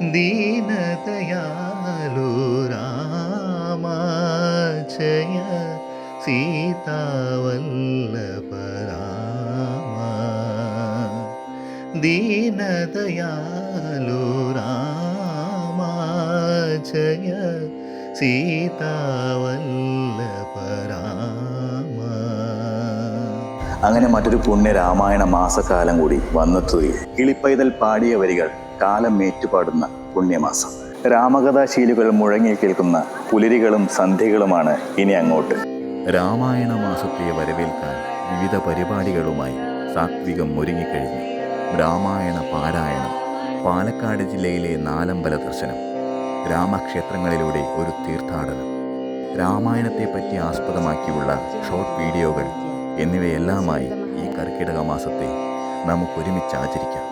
ദീനദയാലു രാമ ജയ സീതാവല്ലഭ രാമ. ദീനദയാലു രാമ ജയ സീതാവല്ലഭ രാമ. അങ്ങനെ മറ്റൊരു പുണ്യ രാമായണ മാസക്കാലം കൂടി വന്നെത്തുകയും കിളിപ്പൈതൽ പാടിയ വരികൾ കാലം ഏറ്റുപാടുന്ന പുണ്യമാസം. രാമകഥാശീലുകൾ മുഴങ്ങി കേൾക്കുന്ന പുലരികളും സന്ധ്യകളുമാണ് ഇനി അങ്ങോട്ട്. രാമായണ മാസത്തെ വരവേൽക്കാൻ വിവിധ പരിപാടികളുമായി സാത്വികം ഒരുങ്ങിക്കഴിഞ്ഞു. രാമായണ പാരായണം, പാലക്കാട് ജില്ലയിലെ നാലമ്പല ദർശനം, രാമക്ഷേത്രങ്ങളിലൂടെ ഒരു തീർത്ഥാടനം, രാമായണത്തെപ്പറ്റി ആസ്പദമാക്കിയുള്ള ഷോർട്ട് വീഡിയോകൾ എന്നിവയെല്ലാമായി ഈ കർക്കിടക മാസത്തെ നമുക്കൊരുമിച്ച് ആചരിക്കാം.